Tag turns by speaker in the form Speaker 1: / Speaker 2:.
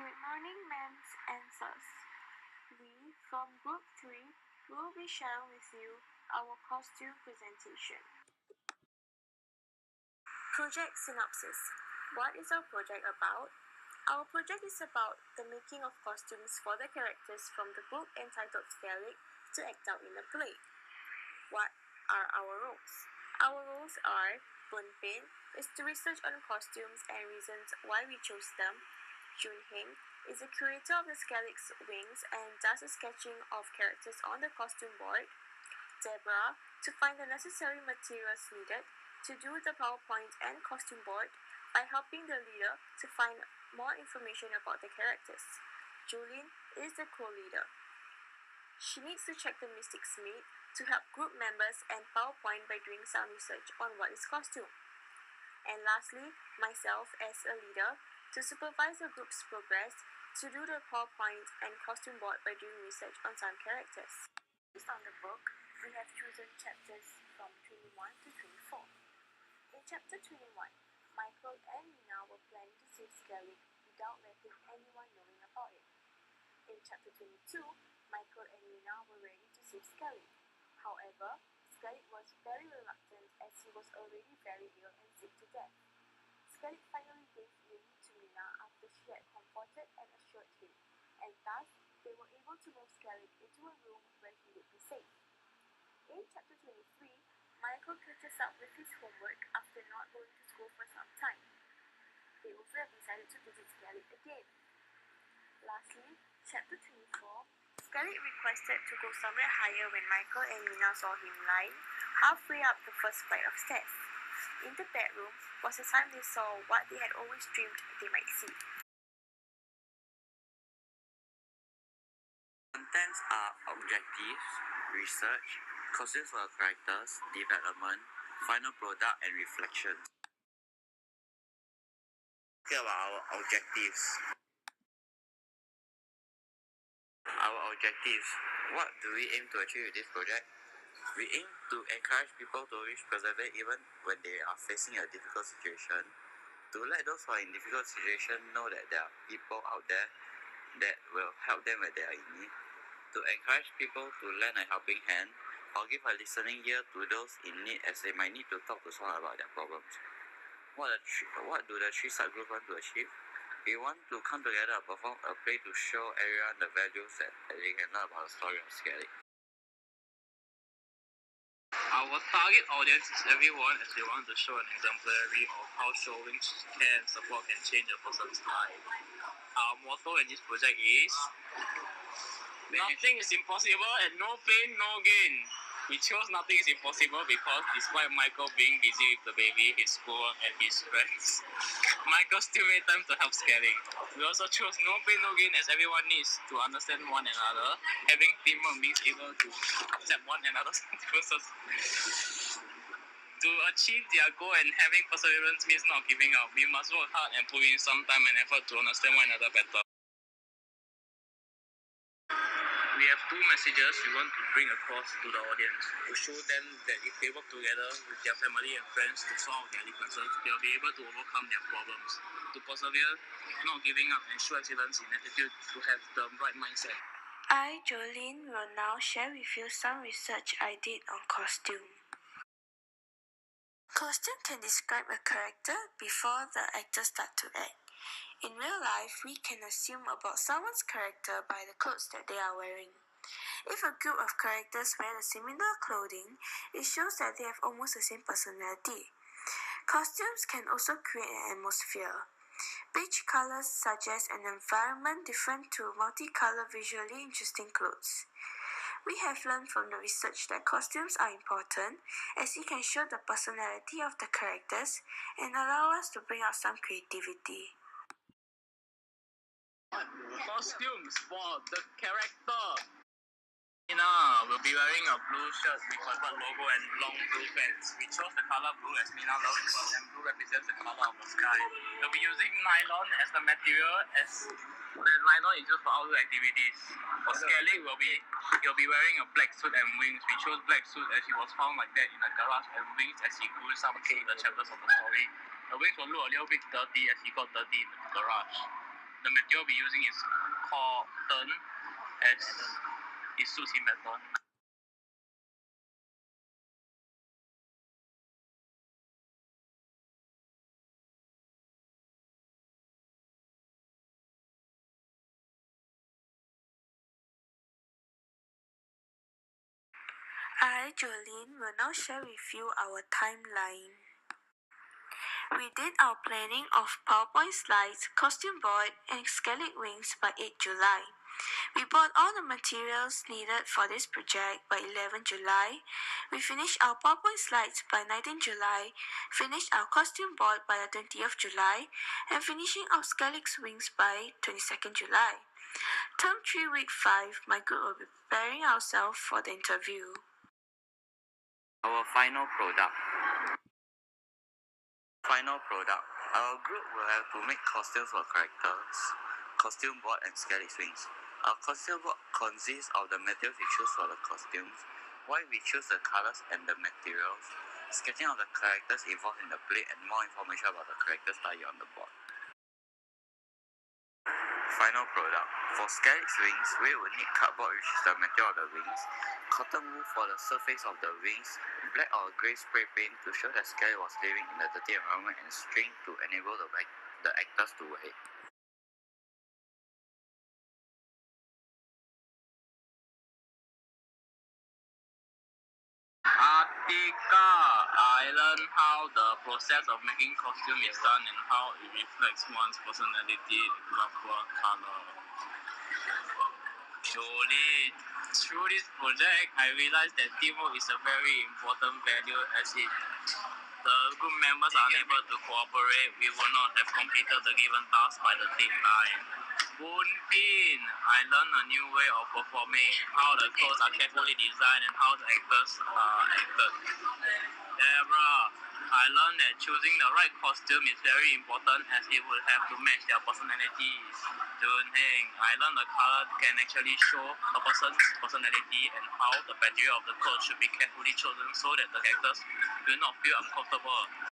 Speaker 1: Good morning, ma'ams and sirs. We, from Group 3, will be sharing with you our costume presentation. Project Synopsis. What is our project about? Our project is about the making of costumes for the characters from the book entitled Skellig to act out in a play. What are our roles? Our roles are: Bunpin is to research on costumes and reasons why we chose them. Junheng is the curator of the Skellig's wings and does the sketching of characters on the costume board. Deborah to find the necessary materials needed to do the PowerPoint and costume board by helping the leader to find more information about the characters. Julin is the co-leader. She needs to check the Mystics Meet to help group members and PowerPoint by doing some research on what is costume. And lastly, myself as a leader to supervise the group's progress to do the PowerPoint and costume board by doing research on some characters. Based on the book, we have chosen chapters from 21 to 24. In chapter 21, Michael and Nina were planning to save Skellig without letting anyone knowing about it. In chapter 22, Michael and Nina were ready to save Skellig. However, Skellig was very reluctant as he was already very ill and sick to death. Skellig finally gave in to Nina after she had comforted and assured him, and thus they were able to move Skellig into a room where he would be safe. In chapter 23, Michael catches up with his homework after not going to school for some time. They also have decided to visit Skellig again. Lastly, chapter 24, Skellig requested to go somewhere higher when Michael and Nina saw him lying halfway up the first flight of stairs. In the bedroom was the time they saw what they had always dreamed they might see.
Speaker 2: Contents are objectives, research, costumes for characters, development, final product, and reflection. Here are our objectives. What do we aim to achieve with this project? We aim to encourage people to always persevere even when they are facing a difficult situation, to let those who are in difficult situation know that there are people out there that will help them when they are in need, to encourage people to lend a helping hand or give a listening ear to those in need as they might need to talk to someone about their problems. What do the three subgroups want to achieve? We want to come together and perform a play to show everyone the values that they can learn about the story of Skellig. Our target audience is everyone, as we want to show an exemplary of how showing care and support can change a person's life. Our motto in this project is: nothing is impossible and no pain, no gain. We chose nothing is impossible because despite Michael being busy with the baby, his schoolwork, and his friends, Michael still made time to help Skellig. We also chose no pain, no gain as everyone needs to understand one another. Having teamwork means able to accept one another's differences. To achieve their goal and having perseverance means not giving up. We must work hard and put in some time and effort to understand one another better. We have two messages we want to bring across to the audience to show them that if they work together with their family and friends to solve their differences, they'll be able to overcome their problems. To persevere, not giving up, and show excellence in attitude to have the right mindset.
Speaker 1: I, Jolene, will now share with you some research I did on costume. Costume can describe a character before the actors start to act. In real life, we can assume about someone's character by the clothes that they are wearing. If a group of characters wear the similar clothing, it shows that they have almost the same personality. Costumes can also create an atmosphere. Beige colors suggest an environment different to multicolor, visually interesting clothes. We have learned from the research that costumes are important as it can show the personality of the characters and allow us to bring out some creativity.
Speaker 3: Costumes for the character. Nina will be wearing a blue shirt with a logo and long blue pants. We chose the color blue as Nina loves it, and blue represents the color of the sky. We'll be using nylon as the material, as the nylon is used for outdoor activities. For Skellig, he'll be wearing a black suit and wings. We chose black suit as he was found like that in the garage, and wings as he grew some the chapters of the story. The wings will look a little bit dirty as he got dirty in the garage. the material we're using is cotton, as it suits him better.
Speaker 1: I, Jolene, will now share with you our timeline. We did our planning of PowerPoint slides, costume board, and scallop wings by 8 July. We bought all the materials needed for this project by 11 July. We finished our PowerPoint slides by 19 July, finished our costume board by the 20th July, and finishing our scallop wings by 22nd July. Term 3, week 5, my group will be preparing ourselves for the interview.
Speaker 4: Our final product. Our group will have to make costumes for characters, costume board, and scallop wings. Our costume board consists of the materials we choose for the costumes, why we choose the colors and the materials, sketching of the characters involved in the play, and more information about the characters studied on the board. Final product. For scallop wings, we will need cardboard, which is the material of the wings, cotton wool for the surface of the wings, black or grey spray paint to show that scallop was living in a dirty environment, and string to enable the actors to wear it.
Speaker 3: Artica, I learned how the process of making costume is done and how it reflects one's personality, example, color. Jolene, through this project, I realized that teamwork is a very important value as it the group members are unable to cooperate, we will not have completed the given task by the deadline. Boon Pin, I learned a new way of performing, how the clothes are carefully designed and how the actors are acted. Deborah, I learned that choosing the right costume is very important as it will have to match their personalities. Jun Heng, I learned the color can actually show a person's personality and how the material of the clothes should be carefully chosen so that the actors will not feel uncomfortable.